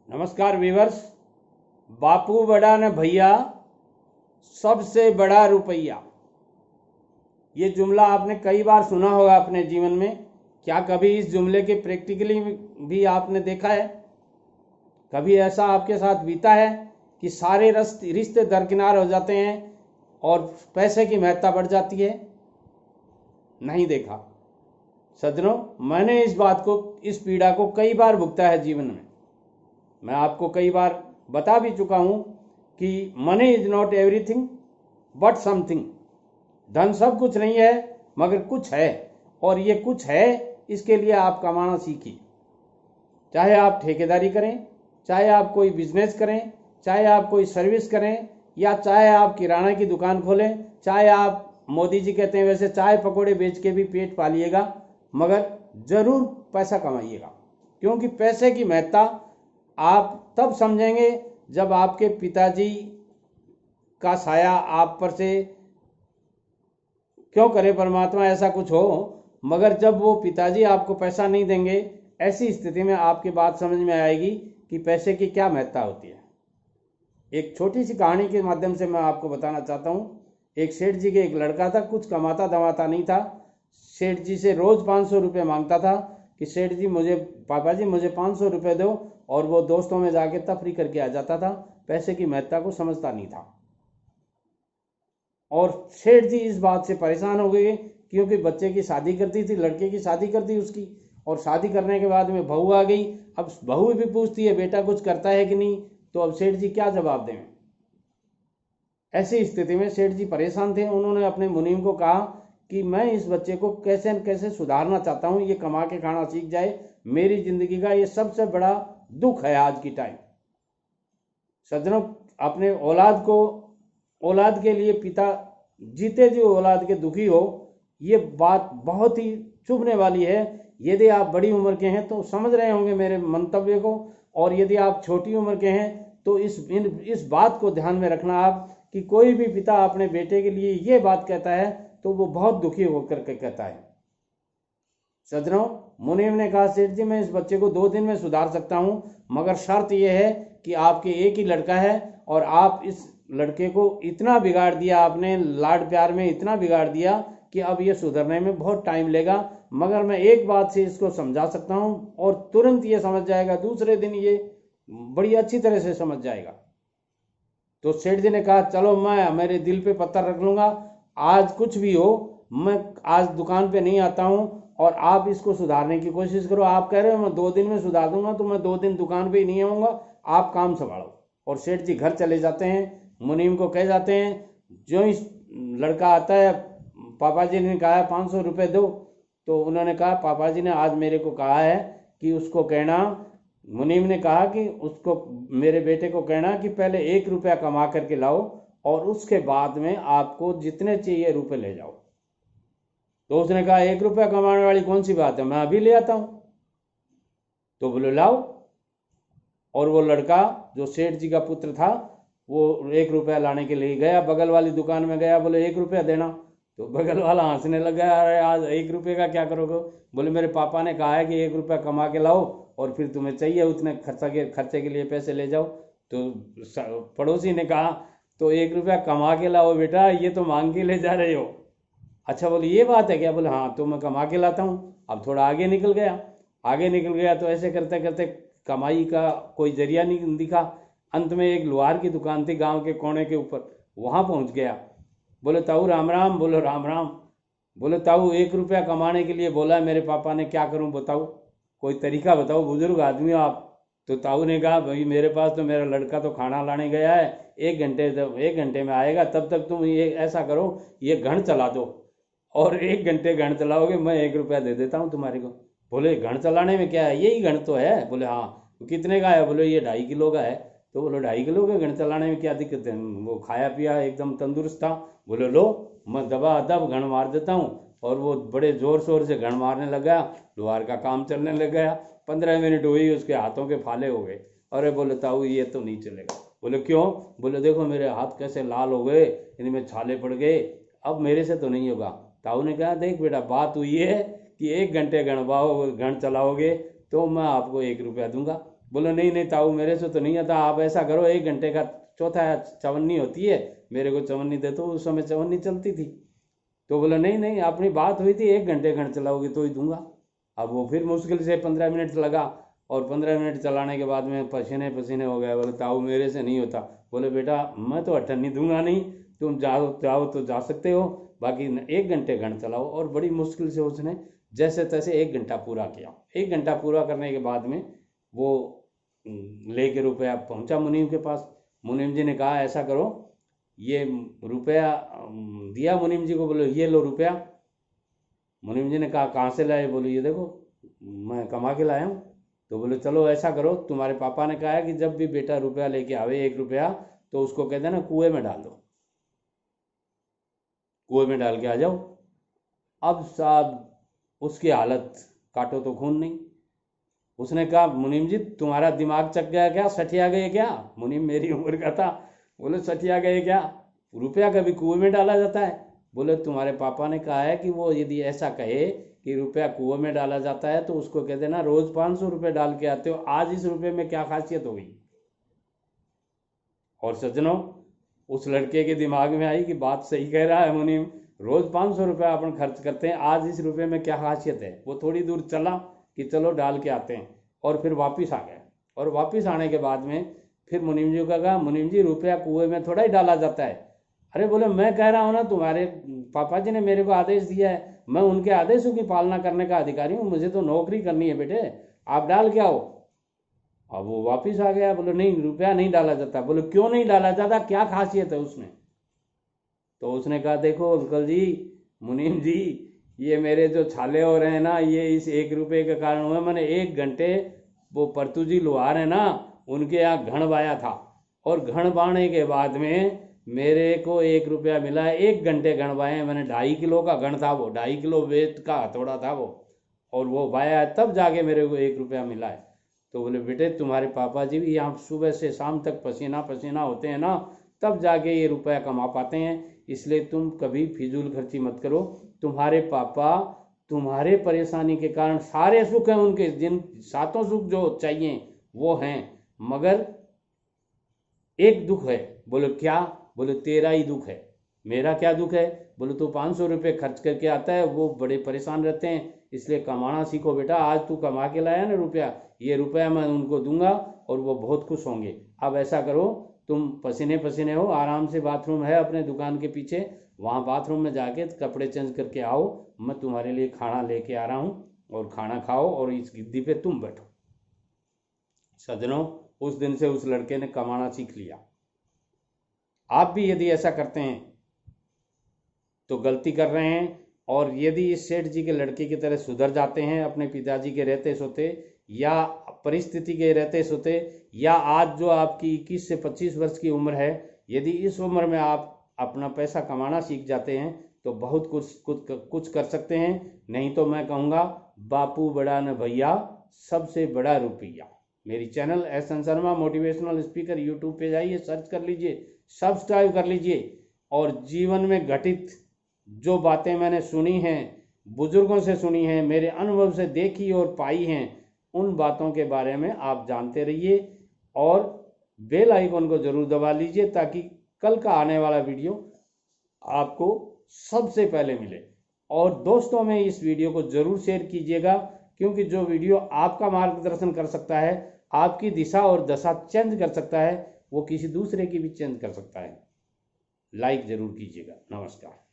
नमस्कार व्यूवर्स। बापू बड़ा न भैया, सबसे बड़ा रुपया। ये जुमला आपने कई बार सुना होगा अपने जीवन में। क्या कभी इस जुमले के प्रैक्टिकली भी आपने देखा है? कभी ऐसा आपके साथ बीता है कि सारे रिश्ते दरकिनार हो जाते हैं और पैसे की महत्ता बढ़ जाती है? नहीं देखा। सज्जनों, मैंने इस बात को, इस पीड़ा को कई बार भुगता है जीवन में। मैं आपको कई बार बता भी चुका हूं कि money is not everything but something. धन सब कुछ नहीं है मगर कुछ है, और ये कुछ है इसके लिए आप कमाना सीखिए। चाहे आप ठेकेदारी करें, चाहे आप कोई बिजनेस करें, चाहे आप कोई सर्विस करें, या चाहे आप किराना की दुकान खोलें, चाहे आप, मोदी जी कहते हैं वैसे, चाय पकौड़े बेच के भी पेट पालिएगा, मगर जरूर पैसा कमाइएगा। क्योंकि पैसे की महत्ता आप तब समझेंगे जब आपके पिताजी का साया आप पर से, क्यों करे परमात्मा ऐसा कुछ हो, मगर जब वो पिताजी आपको पैसा नहीं देंगे, ऐसी स्थिति में आपकी बात समझ में आएगी कि पैसे की क्या महत्ता होती है। एक छोटी सी कहानी के माध्यम से मैं आपको बताना चाहता हूँ। एक सेठ जी के एक लड़का था, कुछ कमाता धमाता नहीं था। सेठ जी से रोज 500 रुपये मांगता था कि सेठ जी मुझे, पापा जी मुझे 500 रुपये दो, और वो दोस्तों में जाके तफरी करके आ जाता था। पैसे की महत्ता को समझता नहीं था। और सेठ जी इस बात से परेशान हो गए क्योंकि बच्चे की शादी कर दी थी, लड़के की शादी कर दी उसकी, और शादी करने के बाद में बहू आ गई। अब बहू भी पूछती है बेटा कुछ करता है कि नहीं, तो अब सेठ जी क्या जवाब दें। ऐसी स्थिति में सेठ जी परेशान थे। उन्होंने अपने मुनीम को कहा कि मैं इस बच्चे को कैसे न कैसे सुधारना चाहता हूँ, ये कमा के खाना सीख जाए। मेरी जिंदगी का ये सबसे बड़ा दुख है आज की टाइम। सज्जनों, अपने औलाद के लिए पिता जीते जी औलाद के दुखी हो, ये बात बहुत ही चुभने वाली है। यदि आप बड़ी उम्र के हैं तो समझ रहे होंगे मेरे मंतव्य को, और यदि आप छोटी उम्र के हैं तो इस बात को ध्यान में रखना आप कि कोई भी पिता अपने बेटे के लिए ये बात कहता है तो वो बहुत दुखी होकर के कहता है। सज्जनों, मुनीम ने कहा सेठ जी मैं इस बच्चे को 2 दिन में सुधार सकता हूँ, मगर शर्त यह है कि आपके एक ही लड़का है और आप इस लड़के को इतना बिगाड़ दिया, आपने लाड प्यार में इतना बिगाड़ दिया कि अब ये सुधरने में बहुत टाइम लेगा, मगर मैं एक बात से इसको समझा सकता हूँ और तुरंत ये समझ जाएगा, दूसरे दिन ये बड़ी अच्छी तरह से समझ जाएगा। तो सेठ जी ने कहा चलो मैं मेरे दिल पे पत्थर रख लूंगा, आज कुछ भी हो मैं आज दुकान पे नहीं आता हूँ और आप इसको सुधारने की कोशिश करो। आप कह रहे हो मैं 2 दिन में सुधार दूंगा, तो मैं 2 दिन दुकान पे ही नहीं आऊँगा, आप काम संभालो। और सेठ जी घर चले जाते हैं। मुनीम को कह जाते हैं, जो इस लड़का आता है, पापा जी ने कहा 500 रुपये दो, तो उन्होंने कहा पापा जी ने आज मेरे को कहा है कि उसको कहना, मुनीम ने कहा कि उसको, मेरे बेटे को कहना कि पहले 1 रुपया कमा करके लाओ और उसके बाद में आपको जितने चाहिए रुपए ले जाओ। तो उसने कहा 1 रुपया कमाने वाली कौन सी बात है, मैं अभी ले आता हूं। तो बोले लाओ। और वो लड़का जो सेठ जी का पुत्र था, वो 1 रुपया लाने के लिए गया, बगल वाली दुकान में गया, बोले 1 रुपया देना। तो बगल वाला हंसने लगा, अरे आज 1 रुपये का क्या करोगे? बोले मेरे पापा ने कहा है कि 1 रुपया कमा के लाओ और फिर तुम्हें चाहिए उतने खर्चे के लिए पैसे ले जाओ। तो पड़ोसी ने कहा तो 1 रुपया कमा के लाओ बेटा, ये तो मांग के ले जा रहे हो। अच्छा, बोले ये बात है क्या? बोले हाँ, तो मैं कमा के लाता हूँ। अब थोड़ा आगे निकल गया तो ऐसे करते करते कमाई का कोई जरिया नहीं दिखा। अंत में एक लोहार की दुकान थी गांव के कोने के ऊपर, वहां पहुंच गया। बोले ताऊ राम राम। बोलो राम राम। बोले ताऊ 1 रुपया कमाने के लिए बोला है मेरे पापा ने, क्या करूं बताओ, कोई तरीका बताओ, बुजुर्ग आदमी हो आप। तो ताऊ ने कहा भाई मेरे पास तो मेरा लड़का तो खाना लाने गया है, 1 घंटे में आएगा, तब तक तुम ये ऐसा करो, ये घड़ चला दो, और 1 घंटे घड़ चलाओगे मैं 1 रुपया दे देता हूँ तुम्हारे को। बोले घड़ चलाने में क्या है, यही घड़ तो है। बोले हाँ। तो कितने का है? बोले ये 2.5 किलो का है। तो बोलो 2.5 किलो के घड़ चलाने में क्या दिक्कत है, वो खाया पिया एकदम तंदुरुस्त था। बोले लो, मैं दबा दब घड़ मार देता हूँ। और वो बड़े जोर शोर से घड़ मारने लग गया, लोहार का काम चलने लग गया। 15 मिनट हुई, उसके हाथों के फाले हो गए। अरे बोले ताऊ ये तो नहीं चलेगा। बोले क्यों? बोले देखो मेरे हाथ कैसे लाल हो गए, इनमें छाले पड़ गए, अब मेरे से तो नहीं होगा। ताऊ ने कहा देख बेटा, बात हुई है कि 1 घंटे घड़ चलाओगे तो मैं आपको 1 रुपया दूंगा, बोलो नहीं नहीं ताऊ, मेरे से तो नहीं आता, आप ऐसा करो 1 घंटे का चौथा चवन्नी होती है, मेरे को चवन्नी दे। तो उस समय चवन्नी चलती थी। तो बोला नहीं नहीं, अपनी बात हुई थी 1 घंटे खंड चलाओगी तो ही दूंगा। अब वो फिर मुश्किल से 15 मिनट लगा, और 15 मिनट चलाने के बाद में पसीने पसीने हो गए। बोले ताऊ मेरे से नहीं होता। बोले बेटा मैं तो अठन्नी दूंगा नहीं, तुम जाओ जाओ तो जा सकते हो, बाकी 1 घंटे खंड चलाओ। और बड़ी मुश्किल से उसने जैसे तैसे 1 घंटा पूरा किया। 1 घंटा पूरा करने के बाद में वो लेके रुपया पहुंचा मुनीम के पास। मुनीम जी ने कहा ऐसा करो, ये रुपया दिया मुनीम जी को। बोले ये लो रुपया। मुनीम जी ने कहा कहाँ से लाए? बोले ये देखो मैं कमा के लाया हूँ। तो बोले चलो ऐसा करो, तुम्हारे पापा ने कहा है कि जब भी बेटा रुपया लेके आवे 1 रुपया, तो उसको कह देना कुएं में डाल दो, कुएं में डाल के आ जाओ। अब साहब उसकी हालत काटो तो खून नहीं। उसने कहा मुनीम जी तुम्हारा दिमाग चक गया क्या, सठिया गए क्या? मुनीम मेरी उम्र का था। बोले सठिया गए क्या, रुपया कभी कुएं में डाला जाता है? बोले तुम्हारे पापा ने कहा है कि वो यदि ऐसा कहे कि रुपया कुएं में डाला जाता है, तो उसको कह देना रोज 500 रुपये डाल के आते हो, आज इस रुपये में क्या खासियत हो गई। और सज्जनों, उस लड़के के दिमाग में आई कि बात सही कह रहा है मुनीम, रोज 500 रुपया अपन खर्च करते हैं, आज इस रुपये में क्या खासियत है। वो थोड़ी दूर चला कि चलो डाल के आते हैं, और फिर वापिस आ गए। और वापिस आने के बाद में फिर मुनीम जी को कहा मुनीम जी रुपया कुएं में थोड़ा ही डाला जाता है। अरे बोले मैं कह रहा हूँ ना, तुम्हारे पापा जी ने मेरे को आदेश दिया है, मैं उनके आदेशों की पालना करने का अधिकारी हूँ, मुझे तो नौकरी करनी है बेटे, आप डाल के आओ। अब वो वापिस आ गया। बोले नहीं रुपया नहीं डाला जाता। बोले क्यों नहीं डाला जाता, क्या खासियत है उसमें? तो उसने कहा देखो अंकल जी, मुनीम जी, ये मेरे जो छाले हो रहे हैं ना, ये इस 1 रुपये के कारण हुए। मैंने 1 घंटे वो परतुजी लोहार है ना, उनके यहाँ घण बाया था, और घण बाने के बाद में मेरे को 1 रुपया मिला है। 1 घंटे घण बाए मैंने, 2.5 किलो का घण था वो, 2.5 किलो वेट का हथौड़ा था वो, और वो बाया है तब जाके मेरे को 1 रुपया मिला है। तो बोले बेटे तुम्हारे पापा जी भी यहाँ सुबह से शाम तक पसीना पसीना होते हैं ना, तब जाके ये रुपया कमा पाते हैं, इसलिए तुम कभी फिजूल खर्ची मत करो। तुम्हारे पापा तुम्हारे परेशानी के कारण सारे सुख हैं उनके, जिन 7 सुख जो चाहिए वो हैं, मगर एक दुख है। बोले क्या? बोले तेरा ही दुख है। मेरा क्या दुख है? बोले तू 500 रुपये खर्च करके आता है, वो बड़े परेशान रहते हैं, इसलिए कमाना सीखो बेटा। आज तू कमा के लाया ना रुपया, ये रुपया मैं उनको दूंगा और वो बहुत खुश होंगे। अब ऐसा करो, तुम पसीने पसीने हो, आराम से बाथरूम है अपने दुकान के पीछे, वहाँ बाथरूम में जाके कपड़े चेंज करके आओ, मैं तुम्हारे लिए खाना लेके आ रहा हूँ, और खाना खाओ और इस गिद्दी पे तुम बैठो। सज्जनों, उस दिन से उस लड़के ने कमाना सीख लिया। आप भी यदि ऐसा करते हैं तो गलती कर रहे हैं, और यदि इस सेठ जी के लड़के की तरह सुधर जाते हैं अपने पिताजी के रहते सोते, या परिस्थिति के रहते सोते, या आज जो आपकी 21 से 25 वर्ष की उम्र है, यदि इस उम्र में आप अपना पैसा कमाना सीख जाते हैं तो बहुत कुछ कर सकते हैं। नहीं तो मैं कहूँगा बापू बड़ा न भैया, सबसे बड़ा रुपया। मेरी channel SN. Sharma motivational speaker YouTube पे जाइए, सर्च कर लीजिए, सब्सक्राइब कर लीजिए, और जीवन में घटित जो बातें मैंने सुनी हैं, बुजुर्गों से सुनी हैं, मेरे अनुभव से देखी और पाई हैं, उन बातों के बारे में आप जानते रहिए, और बेल आइकन को जरूर दबा लीजिए ताकि कल का आने वाला वीडियो आपको सबसे पहले मिले। और दोस्तों में इस वीडियो को जरूर शेयर कीजिएगा, क्योंकि जो वीडियो आपका मार्गदर्शन कर सकता है, आपकी दिशा और दशा चेंज कर सकता है, वो किसी दूसरे की भी चेंज कर सकता है। लाइक जरूर कीजिएगा। नमस्कार।